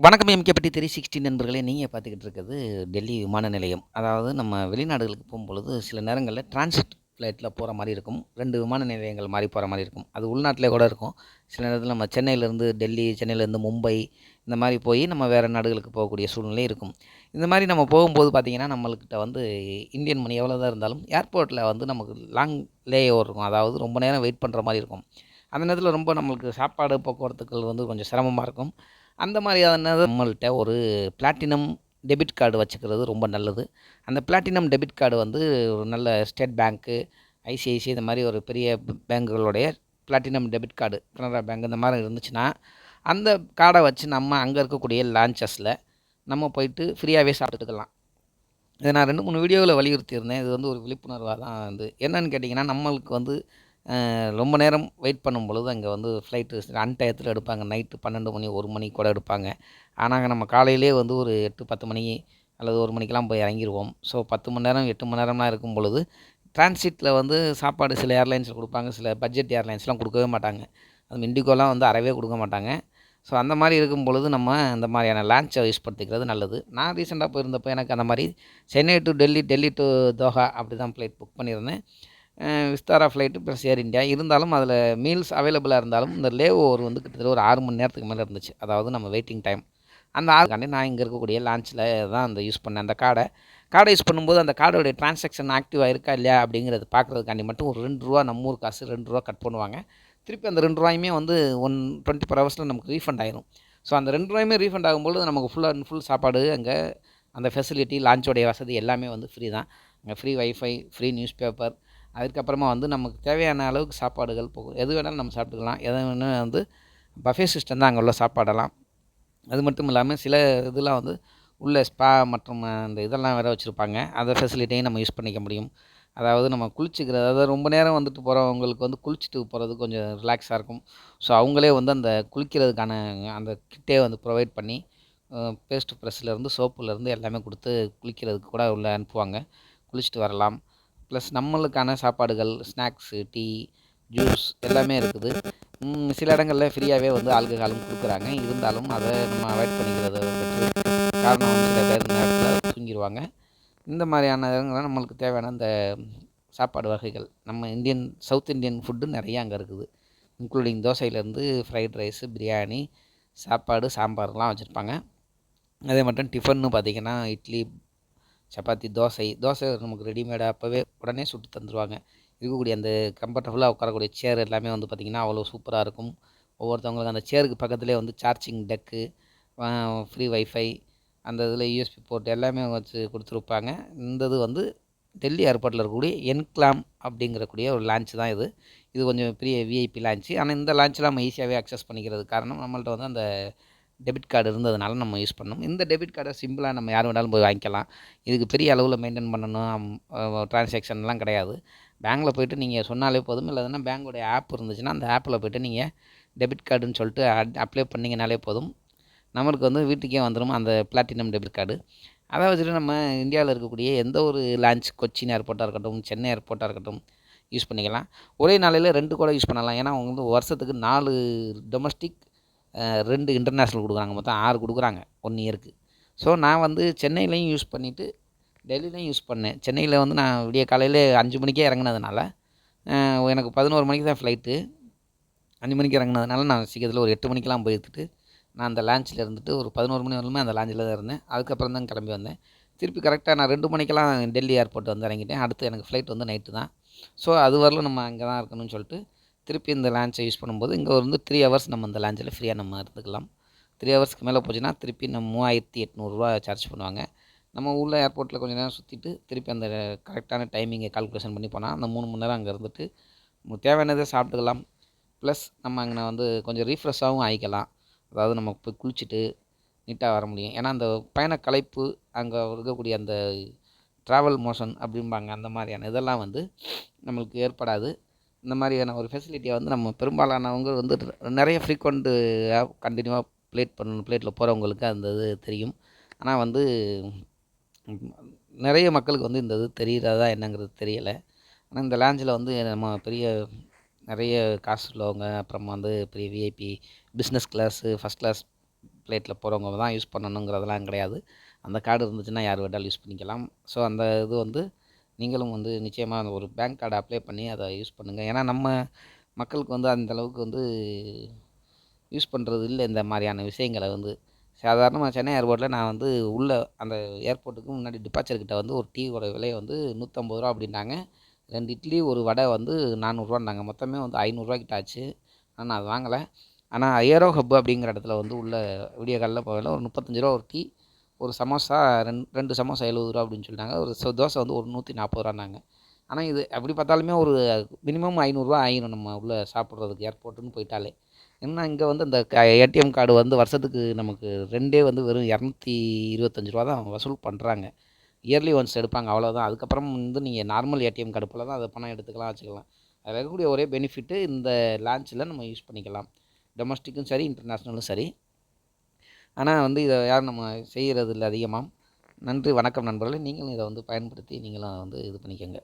வணக்கம் எம்கேபட்டி 360 நண்பர்களே. நீங்கள் பார்த்துக்கிட்டு இருக்கிறது டெல்லி விமான நிலையம். அதாவது நம்ம வெளிநாடுகளுக்கு போகும்பொழுது சில நேரங்களில் டிரான்சிட் ஃப்ளைட்டில் போகிற மாதிரி இருக்கும். 2 விமான நிலையங்கள் மாறி போகிற மாதிரி இருக்கும். அது உள்நாட்டிலே கூட இருக்கும். சில நேரத்தில் நம்ம சென்னையிலேருந்து டெல்லி, சென்னையிலேருந்து மும்பை இந்த மாதிரி போய் நம்ம வேறு நாடுகளுக்கு போகக்கூடிய சூழ்நிலை இருக்கும். இந்த மாதிரி நம்ம போகும்போது பார்த்திங்கன்னா, நம்மள்கிட்ட வந்து இந்தியன் மணி எவ்வளோ தான் இருந்தாலும் ஏர்போர்ட்டில் வந்து நமக்கு லாங் லே ஓவர் இருக்கும். அதாவது ரொம்ப நேரம் வெயிட் பண்ணுற மாதிரி இருக்கும். அந்த நேரத்தில் ரொம்ப நம்மளுக்கு சாப்பாடு போக்குவரத்துக்கள் வந்து கொஞ்சம் சிரமமாக இருக்கும். அந்த மாதிரியானது நம்மள்ட்ட ஒரு பிளாட்டினம் டெபிட் கார்டு வச்சுக்கிறது ரொம்ப நல்லது. அந்த பிளாட்டினம் டெபிட் கார்டு வந்து ஒரு நல்ல ஸ்டேட் பேங்க்கு, ஐசிஐசிஐ இந்த மாதிரி ஒரு பெரிய பேங்குகளுடைய platinum debit card, Canara bank இந்த மாதிரி இருந்துச்சுன்னா, அந்த கார்டை வச்சு நம்ம அங்கே இருக்கக்கூடிய லான்ச்சஸில் நம்ம போயிட்டு ஃப்ரீயாகவே சாப்பிட்டுக்கலாம். இதை நான் 2, 3 வீடியோவில் வலியுறுத்தியிருந்தேன். இது வந்து ஒரு விழிப்புணர்வாக தான் வந்து என்னென்னு கேட்டிங்கன்னா, நம்மளுக்கு வந்து ரொம்ப நேரம் வெயிட் பண்ணும் பொழுது அங்கே வந்து ஃப்ளைட்டு அன்டயத்தில் எடுப்பாங்க. நைட்டு 12 மணி, 1 மணிக்கு கூட எடுப்பாங்க. ஆனால் நம்ம காலையிலே வந்து ஒரு 8, 10 மணி அல்லது 1 மணிக்கெலாம் போய் இறங்கிருவோம். ஸோ 10 மணி நேரம், 8 மணி நேரம்லாம் இருக்கும் பொழுது டிரான்சிட்டில் வந்து சாப்பாடு சில ஏர்லைன்ஸில் கொடுப்பாங்க. சில பட்ஜெட் ஏர்லைன்ஸ்லாம் கொடுக்கவே மாட்டாங்க. அதுவும் இண்டிகோலாம் வந்து அறவே கொடுக்க மாட்டாங்க. ஸோ அந்த மாதிரி இருக்கும் பொழுது நம்ம இந்த மாதிரியான லான்ச்சை யூஸ் படுத்திக்கிறது நல்லது. நான் ரீசெண்டாக போயிருந்தப்போ எனக்கு அந்த மாதிரி Chennai to Delhi, Delhi to Doha அப்படி தான் ஃப்ளைட் புக் பண்ணியிருந்தேன். விஸ்தாரா ஃப்ளைட்டு ப்ளஸ் ஏர் இண்டியா. இருந்தாலும் அதில் மீல்ஸ் அவைலபிளாக இருந்தாலும் இந்த லே ஓவர் வந்து கிட்டத்தட்ட ஒரு 6 மணி நேரத்துக்கு மேலே இருந்துச்சு. அதாவது நம்ம வெயிட்டிங் டைம். அந்த 6 நான் இங்கே இருக்கக்கூடிய லான்ச்சில் தான் அந்த யூஸ் பண்ணேன். அந்த கார்டை யூஸ் பண்ணும்போது அந்த கார்டோடைய டிரான்சாக்ஷன் ஆக்டிவாக இருக்கா இல்லையா அப்படிங்கிறது பார்க்குறதுக்காண்டி மட்டும் ஒரு ரூ. 2 நம்ம ஊர் காசு ரூ. 2 கட் பண்ணுவாங்க. திருப்பி அந்த ரூ. 2 வந்து 24 ஹவர்ஸில் நமக்கு ரீஃபண்ட் ஆயிரும். ஸோ அந்த ரூ. 2 ரீஃபண்ட் ஆகும்போது நமக்கு ஃபுல் அண்ட் ஃபுல் சாப்பாடு அங்கே அந்த ஃபெசிலிட்டி, லான்ச்சோடைய வசதி எல்லாமே வந்து ஃப்ரீ தான். அங்கே free wifi, free news paper, அதுக்கப்புறமா வந்து நமக்கு தேவையான அளவுக்கு சாப்பாடுகள் போகும். எது வேணாலும் நம்ம சாப்பிட்டுக்கலாம். எது வேணாலும் வந்து பஃபே சிஸ்டம் தான் அங்கே உள்ள சாப்பாடெல்லாம். அது மட்டும் இல்லாமல் சில இதெல்லாம் வந்து உள்ள ஸ்பா மற்றும் அந்த இதெல்லாம் வேறு வச்சுருப்பாங்க. அந்த ஃபெசிலிட்டியும் நம்ம யூஸ் பண்ணிக்க முடியும். அதாவது நம்ம குளிச்சுக்கிறது, அதாவது ரொம்ப நேரம் வந்துட்டு போகிறவங்களுக்கு வந்து குளிச்சுட்டு போகிறது கொஞ்சம் ரிலாக்ஸாக இருக்கும். ஸோ அவங்களே வந்து அந்த குளிக்கிறதுக்கான அந்த கிட்டே வந்து ப்ரொவைட் பண்ணி பேஸ்ட் ப்ரெஷ்லேருந்து சோப்புலேருந்து எல்லாமே கொடுத்து குளிக்கிறதுக்கு கூட உள்ளே அனுப்புவாங்க. குளிச்சுட்டு வரலாம். ப்ளஸ் நம்மளுக்கான சாப்பாடுகள், ஸ்நாக்ஸு, டீ, ஜூஸ் எல்லாமே இருக்குது. சில இடங்களில் ஃப்ரீயாகவே வந்து ஆல்கஹாலும் கொடுக்குறாங்க. இருந்தாலும் அதை நம்ம அவாய்ட் பண்ணிக்கிறத பெட்ரு. காரணம் வந்து சில பேர் நேரத்தில் தூங்கிடுவாங்க. இந்த மாதிரியான இடங்கள்லாம் நம்மளுக்கு தேவையான இந்த சாப்பாடு வகைகள், நம்ம சவுத் இண்டியன் ஃபுட்டு நிறையா அங்கே இருக்குது. இன்க்ளூடிங் தோசையிலேருந்து ஃப்ரைட் ரைஸு, பிரியாணி, சாப்பாடு, சாம்பார்லாம் வச்சுருப்பாங்க. அதே மட்டும் டிஃபன்னு பார்த்திங்கன்னா இட்லி, சப்பாத்தி, தோசை நமக்கு ரெடிமேடாக அப்போவே உடனே சுட்டு தந்துடுவாங்க. இருக்கக்கூடிய அந்த கம்ஃபர்டபுளாக உட்காரக்கூடிய சேர் எல்லாமே வந்து பார்த்திங்கன்னா அவ்வளோ சூப்பராக இருக்கும். ஒவ்வொருத்தவங்களுக்கு அந்த சேருக்கு பக்கத்துலேயே வந்து சார்ஜிங் டெக்கு, ஃப்ரீ வைஃபை, அந்த இதில் யூஎஸ்பி போர்ட் எல்லாமே வச்சு கொடுத்துருப்பாங்க. இந்த இது வந்து டெல்லி ஏர்போர்ட்டில் இருக்கக்கூடிய என்க்லாம் அப்படிங்கிறக்கூடிய ஒரு லான்ச் தான் இது. இது கொஞ்சம் பெரிய விஐபி லான்ச்சு. ஆனால் இந்த லான்ச்சில் நம்ம ஈஸியாகவே அக்சஸ் பண்ணிக்கிறது காரணம் நம்மள்ட்ட வந்து அந்த டெபிட் கார்டு இருந்ததுனால நம்ம யூஸ் பண்ணோம். இந்த டெபிட் கார்டை சிம்பிளாக நம்ம யார் வேணாலும் போய் வாங்கிக்கலாம். இதுக்கு பெரிய அளவில் மெயின்டைன் பண்ணணும் டிரான்சாக்ஷன்லாம் கிடையாது. பேங்க்கில் போய்ட்டு நீங்கள் சொன்னாலே போதும். இல்லைன்னா பேங்க்கோடைய ஆப் இருந்துச்சுன்னா அந்த ஆப்பில் போய்ட்டு நீங்கள் டெபிட் கார்டுன்னு சொல்லிட்டு அப்ளை பண்ணிங்கனாலே போதும். நம்மளுக்கு வந்து வீட்டுக்கே வந்துடும் அந்த பிளாட்டினம் டெபிட் கார்டு. அதை வச்சுட்டு நம்ம இந்தியாவில் இருக்கக்கூடிய எந்த ஒரு லான்ச், கொச்சின் ஏர்போர்ட்டாக இருக்கட்டும், சென்னை ஏர்போர்ட்டாக இருக்கட்டும் யூஸ் பண்ணிக்கலாம். ஒரே நாளையில் 2 கூட யூஸ் பண்ணலாம். ஏன்னா அவங்க வந்து வருஷத்துக்கு 4 டொமஸ்டிக், 2 இன்டர்நேஷ்னல் கொடுக்குறாங்க. மொத்தம் 6 கொடுக்குறாங்க 1 இயருக்கு. ஸோ நான் வந்து சென்னையிலையும் யூஸ் பண்ணிவிட்டு டெல்லிலையும் யூஸ் பண்ணேன். சென்னையில் வந்து நான் விடிய காலையில் 5 மணிக்கே இறங்குனதுனால எனக்கு 11 மணிக்கு தான் ஃப்ளைட்டு. 5 மணிக்கு இறங்குனதுனால நான் சீக்கிரத்தில் ஒரு 8 மணிக்கெலாம் போயிட்டு நான் அந்த லான்ச்சில் இருந்துட்டு ஒரு 11 மணி வரலுமே அந்த லான்ச்சில் தான் இருந்தேன். அதுக்கப்புறம் தான் கிளம்பி வந்தேன். திருப்பி கரெக்டாக நான் 2 மணிக்கெல்லாம் டெல்லி ஏர்போர்ட் வந்து இறங்கிட்டேன். அடுத்து எனக்கு ஃப்ளைட் வந்து நைட்டு தான். ஸோ அது வரலும் நம்ம அங்கே தான் இருக்கணும்னு சொல்லிட்டு திருப்பி இந்த லான்ச்சை யூஸ் பண்ணும்போது இங்கே வந்து 3 ஹவர்ஸ் நம்ம இந்த லான்ச்சில் ஃப்ரீயாக நம்ம இருந்துக்கலாம். 3 ஹவர்ஸ்க்கு மேலே போச்சுன்னா திருப்பி நம்ம ரூ. 3800 சார்ஜ் பண்ணுவாங்க. நம்ம உள்ள ஏர்போர்ட்டில் கொஞ்சம் நேரம் சுற்றிட்டு திருப்பி அந்த கரெக்டான டைமிங்கை கால்குலேஷன் பண்ணி போனால் அந்த 3 மணி நேரம் அங்கே இருந்துட்டு நமக்கு தேவையானதை சாப்பிட்டுக்கலாம். ப்ளஸ் நம்ம அங்கே வந்து கொஞ்சம் ரீஃப்ரெஷ்ஷாகவும் ஆகிக்கலாம். அதாவது நம்ம போய் குளிச்சுட்டு நீட்டாக வர முடியும். ஏன்னா அந்த பயண களைப்பு, அங்கே இருக்கக்கூடிய அந்த ட்ராவல் மோஷன் அப்படிம்பாங்க, அந்த மாதிரியான இதெல்லாம் வந்து நம்மளுக்கு ஏற்படாது. இந்த மாதிரியான ஒரு ஃபெசிலிட்டியை வந்து நம்ம பெரும்பாலானவங்க வந்து நிறைய ஃப்ரீக்வெண்ட்டாக கண்டினியூவாக ஃப்ளைட்டில் போகிறவங்களுக்கு அந்த இது தெரியும். ஆனால் வந்து நிறைய மக்களுக்கு வந்து இந்த இது தெரிகிறதா என்னங்கிறது தெரியலை. ஆனால் இந்த லான்ச்சில் வந்து நம்ம நிறைய காசு உள்ளவங்க, அப்புறமா வந்து பெரிய VIP, business class, first class ஃப்ளைட்டில் போகிறவங்க தான் யூஸ் பண்ணணுங்கிறதெல்லாம் கிடையாது. அந்த கார்டு இருந்துச்சுன்னா யார் வேணாலும் யூஸ் பண்ணிக்கலாம். ஸோ அந்த இது வந்து நீங்களும் வந்து நிச்சயமாக ஒரு பேங்க் கார்டு அப்ளை பண்ணி அதை யூஸ் பண்ணுங்கள். ஏன்னா நம்ம மக்களுக்கு வந்து அந்த அளவுக்கு வந்து யூஸ் பண்ணுறது இல்லை இந்த மாதிரியான விஷயங்களை வந்து. சாதாரணமாக சென்னை ஏர்போர்ட்டில் நான் வந்து உள்ள அந்த ஏர்போர்ட்டுக்கு முன்னாடி டிபார்ச்சர் கிட்ட வந்து ஒரு டீயோட விலை வந்து ரூ. 150 அப்படின்னாங்க. 2 இட்லி, 1 வடை வந்து ரூ. 400 மொத்தமே வந்து ரூ. 500 கிட்ட ஆச்சு. ஆனால் நான் அது வாங்கலை. ஆனால் ஏரோ ஹப் அப்படிங்கிற இடத்துல வந்து உள்ள விடிய காலைல போகல ஒரு ரூ. 35 ஒரு டீ, ஒரு சமோசா, 2 சமோசா ரூ. 70 அப்படின்னு சொல்லிட்டாங்க. ஒரு தோசை வந்து ஒரு ரூ. 140. ஆனால் இது எப்படி பார்த்தாலுமே ஒரு மினிமம் ரூ. 500 ஆயிரும் நம்ம உள்ள சாப்பிட்றதுக்கு ஏர்போர்ட்டுன்னு போயிட்டாலே. ஏன்னா இங்கே வந்து அந்த ஏடிஎம் கார்டு வந்து வருஷத்துக்கு நமக்கு 2 வந்து வெறும் ரூ. 225 தான் வசூல் பண்ணுறாங்க. இயர்லி ஒன்ஸ் எடுப்பாங்க அவ்வளோதான். அதுக்கப்புறம் வந்து நீங்கள் நார்மல் ஏடிஎம் கார்டு போல் தான் அதை பணம் எடுத்துக்கலாம், வச்சுக்கலாம். அதில் இருக்கக்கூடிய ஒரே பெனிஃபிட்டு இந்த லான்ச்சில் நம்ம யூஸ் பண்ணிக்கலாம். டொமஸ்டிக்கும் சரி, இன்டர்நேஷ்னலும் சரி. ஆனால் வந்து இதை யாரும் நம்ம செய்கிறது இல்லை அதிகமாக. நன்றி, வணக்கம் நண்பர்களே. நீங்களும் இதை வந்து பயன்படுத்தி நீங்களும் வந்து இது பண்ணிக்கோங்க.